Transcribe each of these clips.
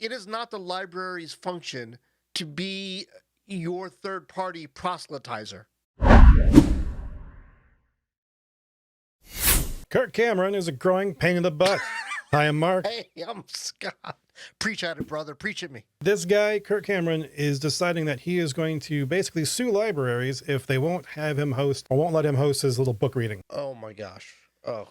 it is not the library's function to be your third-party proselytizer. Kirk Cameron is a growing pain in the butt. Hi, I'm Mark. Hey, I'm Scott. Preach at it, brother. Preach at me. This guy, Kirk Cameron, is deciding that he is going to basically sue libraries if they won't have him host or won't let him host his little book reading. Oh my gosh. Oh.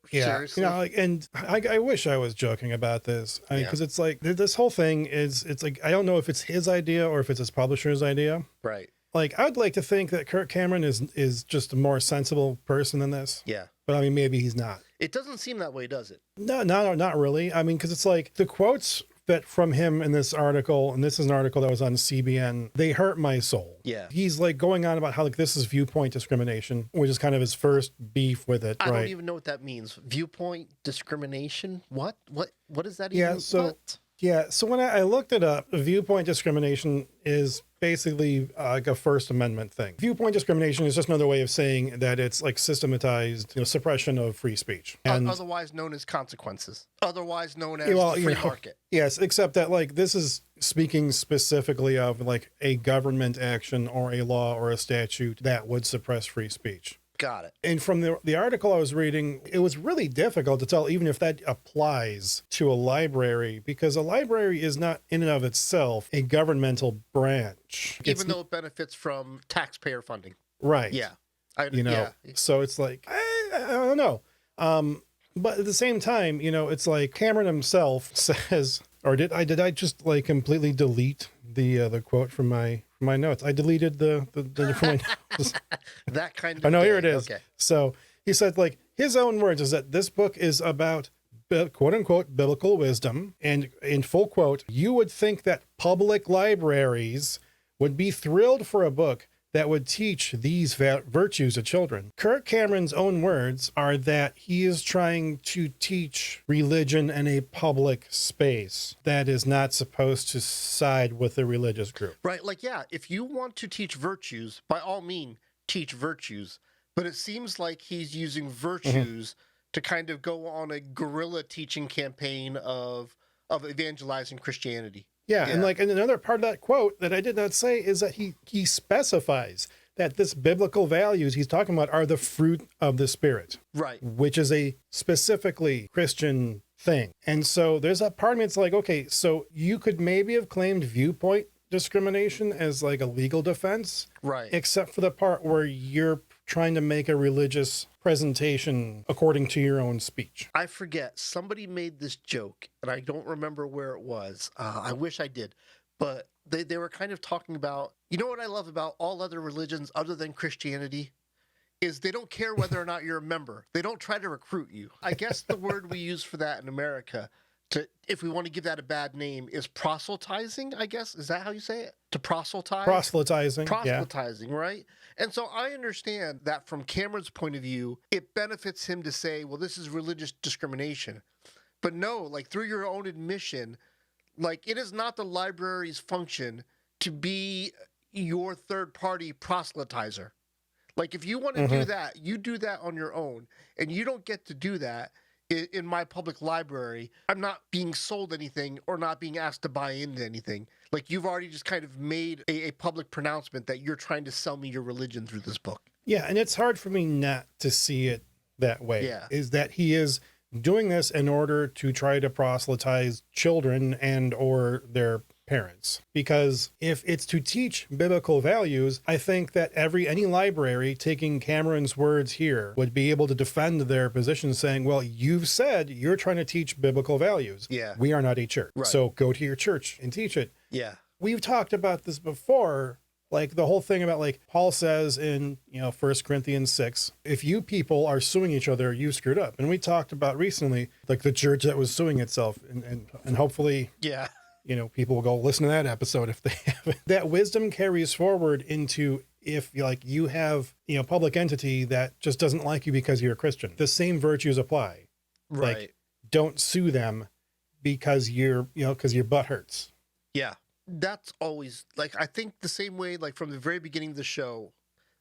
Yeah, Seriously? and I wish I was joking about this because it's like this whole thing it's like I don't know if it's his idea or if it's his publisher's idea. Right. Like I'd like to think that Kirk Cameron is just a more sensible person than this. Yeah. But I mean, maybe he's not. It doesn't seem that way, does it? No, not really. I mean, because it's like the quotes that from him in this article, and this is an article that was on CBN, they hurt my soul. Yeah. He's like going on about how like this is viewpoint discrimination, which is kind of his first beef with it. I right? don't even know what that means. Viewpoint discrimination? What does that Yeah, even so so when I looked it up, viewpoint discrimination is basically like a First Amendment thing. Viewpoint discrimination is just another way of saying that it's like systematized, suppression of free speech, and otherwise known as consequences. Otherwise known as the free market. Yes, except that like this is speaking specifically of like a government action or a law or a statute that would suppress free speech. Got it. And from the article I was reading, it was really difficult to tell even if that applies to a library, because a library is not in and of itself a governmental branch. Even though it benefits from taxpayer funding. Right. Yeah. So it's like, I don't know. But at the same time, it's like Cameron himself says, or did I just like completely delete the quote from my notes? I deleted the from my notes. That kind of. I know, here it is. Okay. So he said, like, his own words is that this book is about quote unquote biblical wisdom, and in full quote, you would think that public libraries would be thrilled for a book that would teach these virtues to children. Kirk Cameron's own words are that he is trying to teach religion in a public space that is not supposed to side with the religious group. Right. Like, yeah, if you want to teach virtues, by all means, teach virtues. But it seems like he's using virtues to kind of go on a guerrilla teaching campaign of evangelizing Christianity. Yeah, and like, and another part of that quote that I did not say is that he specifies that this biblical values he's talking about are the fruit of the Spirit. Right. Which is a specifically Christian thing. And so there's a part of me that's like, okay, so you could maybe have claimed viewpoint discrimination as like a legal defense. Right. Except for the part where you're trying to make a religious presentation according to your own speech. I forget. Somebody made this joke, and I don't remember where it was. I wish I did. But they were kind of talking about, what I love about all other religions other than Christianity is they don't care whether or not you're a member. They don't try to recruit you. I guess the word we use for that in America, if we want to give that a bad name, is proselytizing, I guess. Is that how you say it? To proselytize? Proselytizing, right? And so I understand that from Cameron's point of view, it benefits him to say, well, this is religious discrimination. But no, like through your own admission, like it is not the library's function to be your third-party proselytizer. Like if you want to do that, you do that on your own. And you don't get to do that in my public library. I'm not being sold anything or not being asked to buy into anything. Like you've already just kind of made a public pronouncement that you're trying to sell me your religion through this book. Yeah, and it's hard for me not to see it that way. Yeah. Is that he is doing this in order to try to proselytize children and or their parents. Because if it's to teach biblical values, I think that any library taking Cameron's words here would be able to defend their position saying, well, you've said you're trying to teach biblical values. Yeah. We are not a church. Right. So go to your church and teach it. Yeah. We've talked about this before, like the whole thing about like Paul says in, 1 Corinthians 6, if you people are suing each other, you screwed up. And we talked about recently, like the church that was suing itself and hopefully, yeah, people will go listen to that episode if they haven't. That wisdom carries forward into if like you have, public entity that just doesn't like you because you're a Christian. The same virtues apply. Right. Like, don't sue them because because your butt hurts. Yeah. That's always like, I think the same way, like from the very beginning of the show,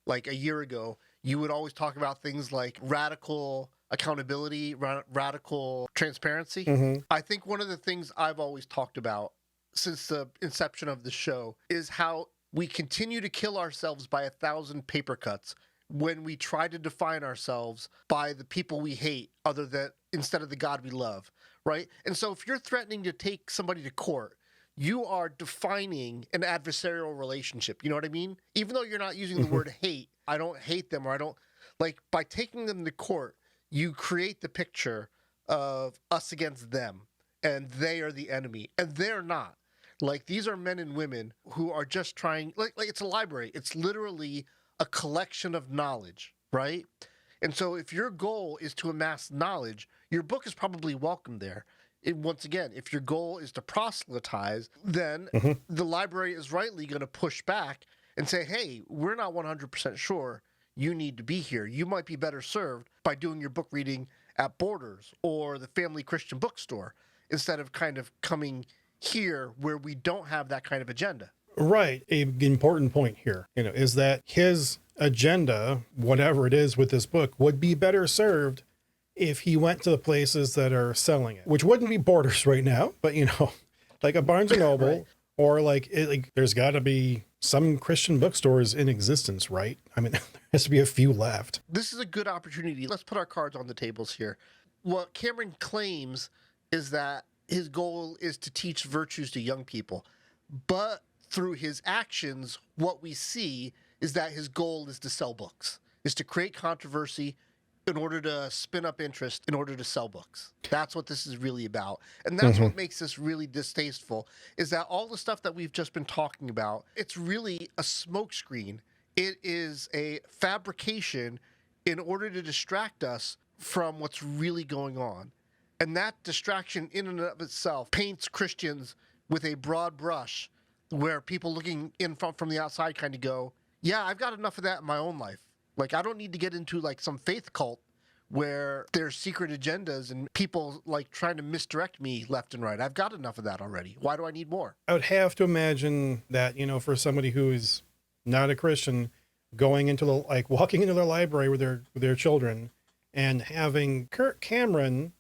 like a year ago, you would always talk about things like radical accountability, radical transparency. Mhm. I think one of the things I've always talked about since the inception of the show is how we continue to kill ourselves by 1,000 paper cuts when we try to define ourselves by the people we hate other than instead of the God we love, right? And so if you're threatening to take somebody to court, you are defining an adversarial relationship. You know what I mean? Even though you're not using the word hate, I don't hate them, or I don't like, by taking them to court, you create the picture of us against them and they are the enemy, and they're not. Like, these are men and women who are just trying, like it's a library. It's literally a collection of knowledge, right? And so if your goal is to amass knowledge, your book is probably welcome there. Once again, if your goal is to proselytize, then the library is rightly going to push back and say, hey, we're not 100% sure you need to be here. You might be better served by doing your book reading at Borders or the Family Christian Bookstore instead of kind of coming here where we don't have that kind of agenda. Right. An important point here, is that his agenda, whatever it is with this book, would be better served if he went to the places that are selling it, which wouldn't be Borders right now, but like a Barnes and Noble, right. Or like there's got to be some Christian bookstores in existence, right? I mean, there has to be a few left. This is a good opportunity. Let's put our cards on the tables here. What Cameron claims is that his goal is to teach virtues to young people, but through his actions, what we see is that his goal is to sell books, is to create controversy in order to spin up interest, in order to sell books. That's what this is really about. And that's what makes this really distasteful, is that all the stuff that we've just been talking about, it's really a smokescreen. It is a fabrication in order to distract us from what's really going on. And that distraction in and of itself paints Christians with a broad brush where people looking in from the outside kind of go, yeah, I've got enough of that in my own life. Like, I don't need to get into like some faith cult where there's secret agendas and people like trying to misdirect me left and right. I've got enough of that already. Why do I need more? I would have to imagine that, for somebody who is not a Christian, going into walking into the library with their children and having Kirk Cameron,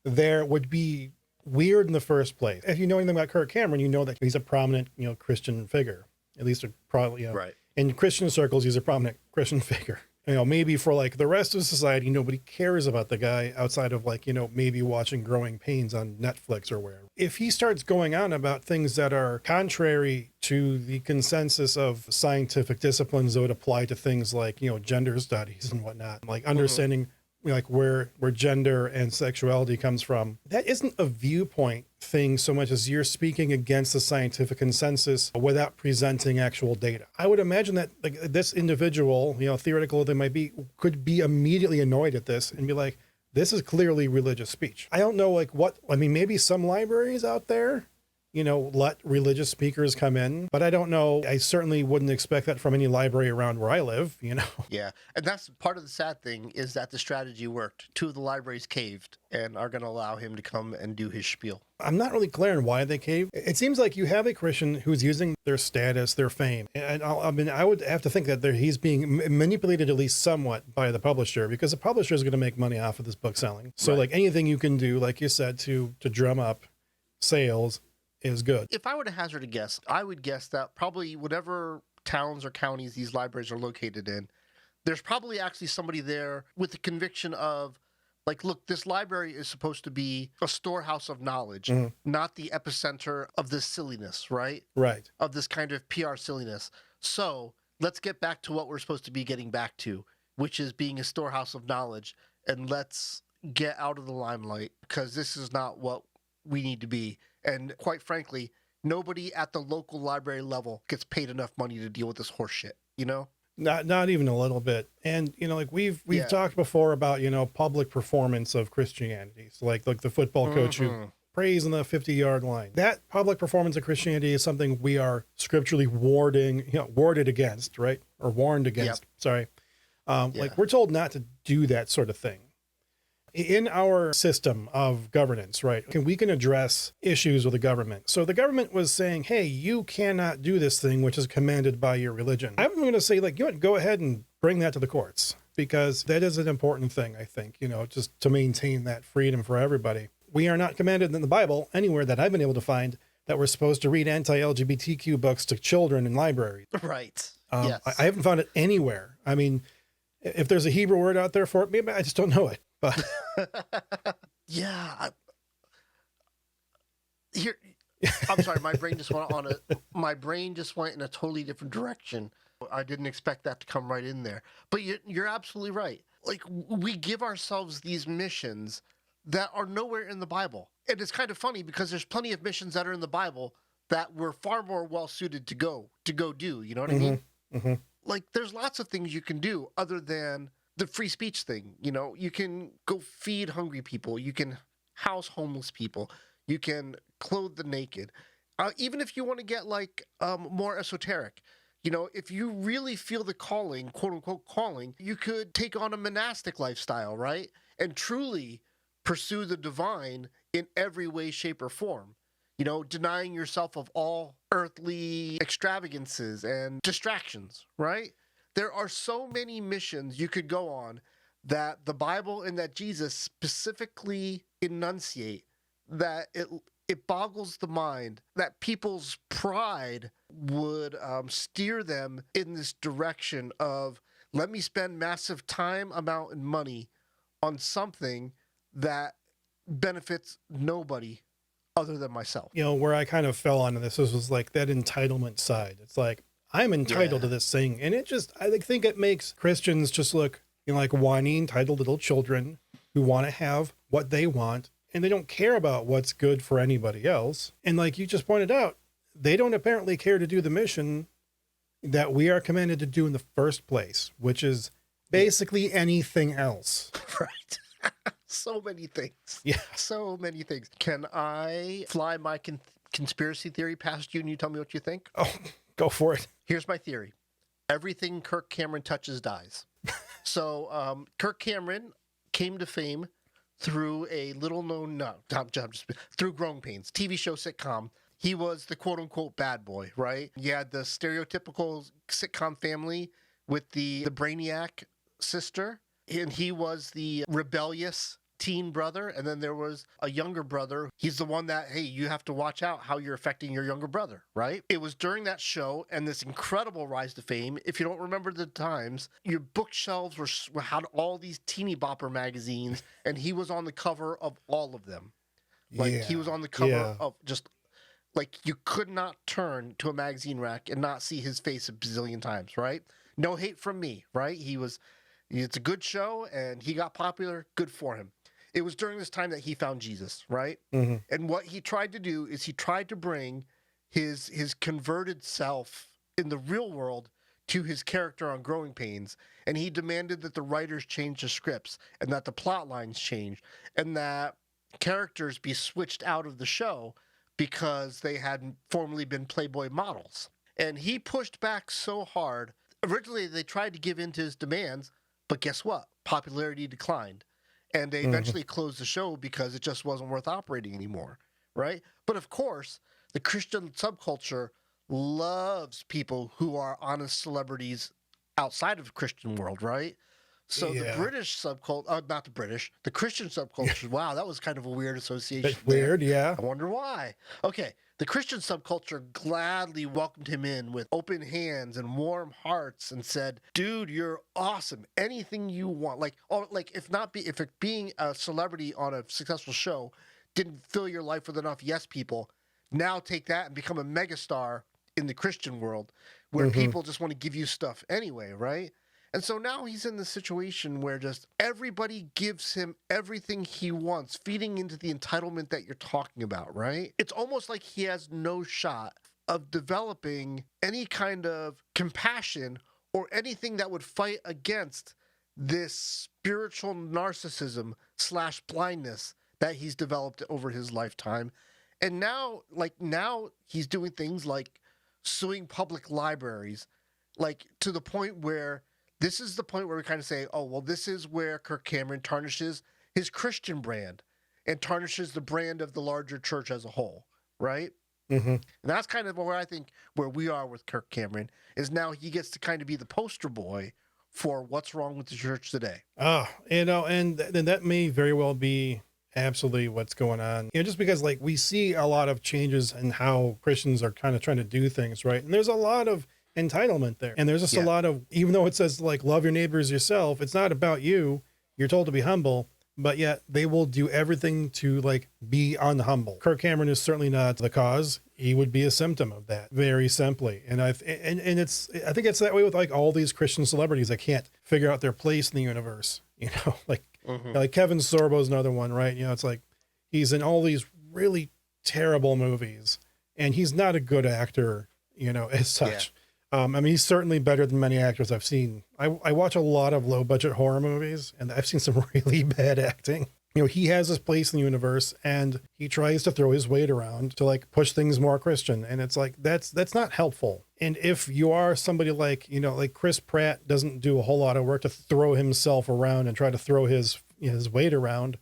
there would be weird in the first place. If you know anything about Kirk Cameron, you know that he's a prominent, Christian figure, at least probably, right. In Christian circles, he's a prominent Christian figure. Maybe for like the rest of society, nobody cares about the guy outside of maybe watching Growing Pains on Netflix or wherever. If he starts going on about things that are contrary to the consensus of scientific disciplines that would apply to things like, gender studies and whatnot, like understanding like where gender and sexuality comes from, that isn't a viewpoint thing so much as you're speaking against the scientific consensus without presenting actual data. I would imagine that like this individual, theoretical they might be, could be immediately annoyed at this and be like, this is clearly religious speech. I don't know maybe some libraries out there, let religious speakers come in, but I don't know. I certainly wouldn't expect that from any library around where I live, Yeah. And that's part of the sad thing, is that the strategy worked. 2 of the libraries caved and are going to allow him to come and do his spiel. I'm not really clear on why they caved. It seems like you have a Christian who's using their status, their fame. And I would have to think that he's being manipulated at least somewhat by the publisher, because the publisher is going to make money off of this book selling. So like anything you can do, like you said, to drum up sales is good. If I were to hazard a guess, I would guess that probably whatever towns or counties these libraries are located in, there's probably actually somebody there with the conviction of, like, look, this library is supposed to be a storehouse of knowledge, not the epicenter of this silliness, right? Right. Of this kind of PR silliness. So let's get back to what we're supposed to be getting back to, which is being a storehouse of knowledge. And let's get out of the limelight, because this is not what we need to be. And quite frankly, nobody at the local library level gets paid enough money to deal with this horse shit, Not even a little bit. And, like we've talked before about, public performance of Christianity. So like the football coach who prays on the 50-yard line. That public performance of Christianity is something we are scripturally warded against, right? Or warned against. Yep. Sorry. Like we're told not to do that sort of thing. In our system of governance, right, we can address issues with the government. So the government was saying, hey, you cannot do this thing which is commanded by your religion. I'm going to say, go ahead and bring that to the courts. because that is an important thing, I think, just to maintain that freedom for everybody. We are not commanded in the Bible anywhere that I've been able to find that we're supposed to read anti-LGBTQ books to children in libraries. Right. Yes. Yes. I haven't found it anywhere. I mean, if there's a Hebrew word out there for it, maybe I just don't know it. But yeah. I'm sorry, my brain just went in a totally different direction. I didn't expect that to come right in there. But you're absolutely right. Like, we give ourselves these missions that are nowhere in the Bible. And it's kind of funny because there's plenty of missions that are in the Bible that we're far more well suited to go do. You know what I mean? Mm-hmm. Like, there's lots of things you can do other than the free speech thing. You can go feed hungry people. You can house homeless people. You can clothe the naked. Even if you want to get more esoteric, if you really feel the calling, quote unquote calling, you could take on a monastic lifestyle, right? And truly pursue the divine in every way, shape, or form. Denying yourself of all earthly extravagances and distractions, right? There are so many missions you could go on that the Bible and that Jesus specifically enunciate that it boggles the mind that people's pride would steer them in this direction of, let me spend massive time, amount, and money on something that benefits nobody other than myself. Where I kind of fell onto this was like that entitlement side. It's like, I'm entitled to this thing. And I think it makes Christians just look like whiny, entitled little children who want to have what they want. And they don't care about what's good for anybody else. And like you just pointed out, they don't apparently care to do the mission that we are commanded to do in the first place, which is basically anything else. Right. So many things. Yeah. So many things. Can I fly my conspiracy theory past you and you tell me what you think? Oh, go for it. Here's my theory. Everything Kirk Cameron touches dies. So Kirk Cameron came to fame through a through Growing Pains, TV show sitcom. He was the quote unquote bad boy, right? You had the stereotypical sitcom family with the brainiac sister, and he was the rebellious teen brother, and then there was a younger brother. He's the one that, hey, you have to watch out how you're affecting your younger brother, right? It was during that show and this incredible rise to fame. If you don't remember the times, your bookshelves had all these teeny bopper magazines, and he was on the cover of all of them. He was on the cover of just, you could not turn to a magazine rack and not see his face a bazillion times, right? No hate from me, right? It's a good show, and he got popular. Good for him. It was during this time that he found Jesus, right? Mm-hmm. And what he tried to do is he tried to bring his converted self in the real world to his character on Growing Pains. And he demanded that the writers change the scripts and that the plot lines change and that characters be switched out of the show because they had formerly been Playboy models. And he pushed back so hard. Originally, they tried to give in to his demands, but guess what? Popularity declined. And they eventually closed the show because it just wasn't worth operating anymore, right? But of course, the Christian subculture loves people who are honest celebrities outside of the Christian world, right? So the British subculture, not the British, the Christian subculture, wow, that was kind of a weird association. That's weird, yeah. I wonder why. Okay, the Christian subculture gladly welcomed him in with open hands and warm hearts and said, dude, you're awesome. Anything you want. If being a celebrity on a successful show didn't fill your life with enough yes people, now take that and become a megastar in the Christian world where people just want to give you stuff anyway, right? And so now he's in the situation where just everybody gives him everything he wants, feeding into the entitlement that you're talking about, right? It's almost like he has no shot of developing any kind of compassion or anything that would fight against this spiritual narcissism / blindness that he's developed over his lifetime. And now he's doing things like suing public libraries, to the point where this is the point where we kind of say, oh, well, this is where Kirk Cameron tarnishes his Christian brand and tarnishes the brand of the larger church as a whole, right? Mm-hmm. And that's kind of where I think where we are with Kirk Cameron is now he gets to kind of be the poster boy for what's wrong with the church today. Oh, and that may very well be absolutely what's going on. Just because like we see a lot of changes in how Christians are kind of trying to do things, right? And there's a lot of entitlement there. And there's just a lot of, even though it says like love your neighbors yourself, it's not about you. You're told to be humble, but yet they will do everything to like be unhumble. Kirk Cameron is certainly not the cause. He would be a symptom of that, very simply. And I think it's that way with like all these Christian celebrities that can't figure out their place in the universe. Like Kevin Sorbo is another one, right? It's like he's in all these really terrible movies, and he's not a good actor, as such. I mean, he's certainly better than many actors I've seen. I watch a lot of low budget horror movies, and I've seen some really bad acting. He has his place in the universe, and he tries to throw his weight around to like push things more Christian. And it's like, that's not helpful. And if you are somebody like, like Chris Pratt doesn't do a whole lot of work to throw himself around and try to throw his weight around,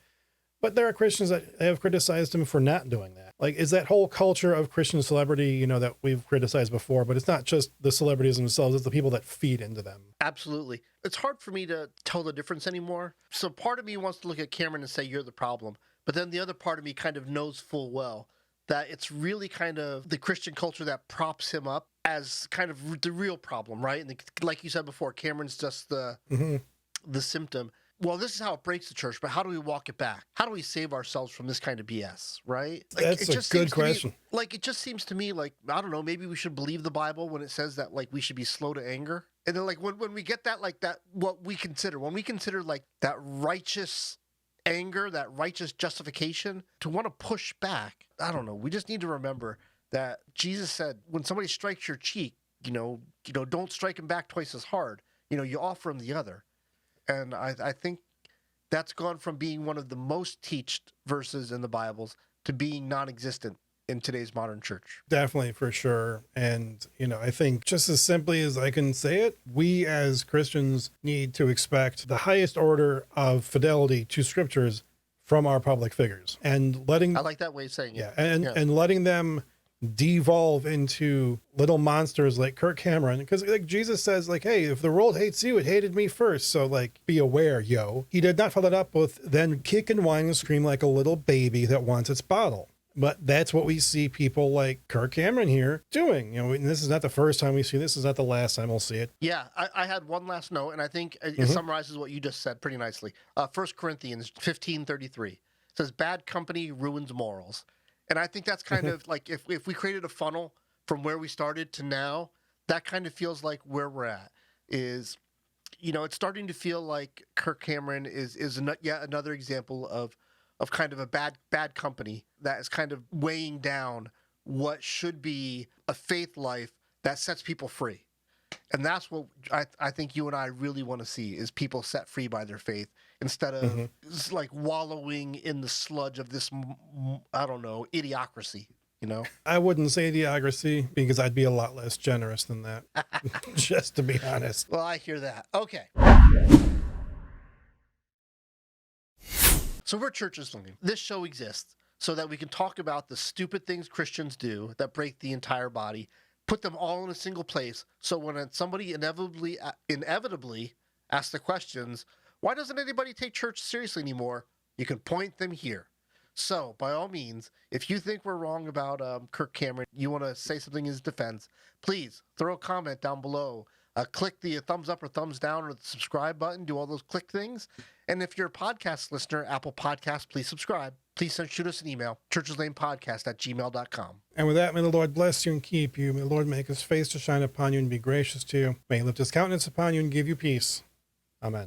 but there are Christians that have criticized him for not doing that. Like, is that whole culture of Christian celebrity, that we've criticized before, but it's not just the celebrities themselves, it's the people that feed into them. Absolutely. It's hard for me to tell the difference anymore. So part of me wants to look at Cameron and say, you're the problem. But then the other part of me kind of knows full well that it's really kind of the Christian culture that props him up as kind of the real problem, right? And like you said before, Cameron's just the symptom. Well, this is how it breaks the church, but how do we walk it back? How do we save ourselves from this kind of BS, right? That's a good question. It just seems to me like, I don't know, maybe we should believe the Bible when it says that, like, we should be slow to anger. And then, like, when we get that, like, that, when we consider, like, that righteous anger, that righteous justification, to want to push back, I don't know. We just need to remember that Jesus said, when somebody strikes your cheek, don't strike him back twice as hard. You offer him the other. And I think that's gone from being one of the most taught verses in the Bibles to being non-existent in today's modern church. Definitely, for sure. And, I think just as simply as I can say it, we as Christians need to expect the highest order of fidelity to scriptures from our public figures, and letting, I like that way of saying it. And letting them devolve into little monsters like Kirk Cameron, because like Jesus says, like, hey, if the world hates you, it hated me first, so like be aware, yo. He did not follow that up with then kick and whine and scream like a little baby that wants its bottle. But that's what we see people like Kirk Cameron here doing. And this is not the first time we see this. This is not the last time we'll see it. Yeah, I had one last note, and I think it summarizes what you just said pretty nicely. 1 Corinthians 15:33 says, bad company ruins morals. And I think that's kind of like, if we created a funnel from where we started to now, that kind of feels like where we're at is, it's starting to feel like Kirk Cameron is yet another example of kind of a bad company that is kind of weighing down what should be a faith life that sets people free. And that's what I think you and I really want to see, is people set free by their faith instead of just like wallowing in the sludge of this, I don't know, idiocracy, I wouldn't say idiocracy, because I'd be a lot less generous than that, just to be honest. Well, I hear that. Okay. So we're churches looking. This show exists so that we can talk about the stupid things Christians do that break the entire body, put them all in a single place, so when somebody inevitably asks the questions, why doesn't anybody take church seriously anymore? You can point them here. So, by all means, if you think we're wrong about Kirk Cameron, you want to say something in his defense, please throw a comment down below. Click the thumbs up or thumbs down or the subscribe button. Do all those click things. And if you're a podcast listener, Apple Podcasts, please subscribe. Please shoot us an email, churcheslanepodcast@gmail.com. And with that, may the Lord bless you and keep you. May the Lord make his face to shine upon you and be gracious to you. May he lift his countenance upon you and give you peace.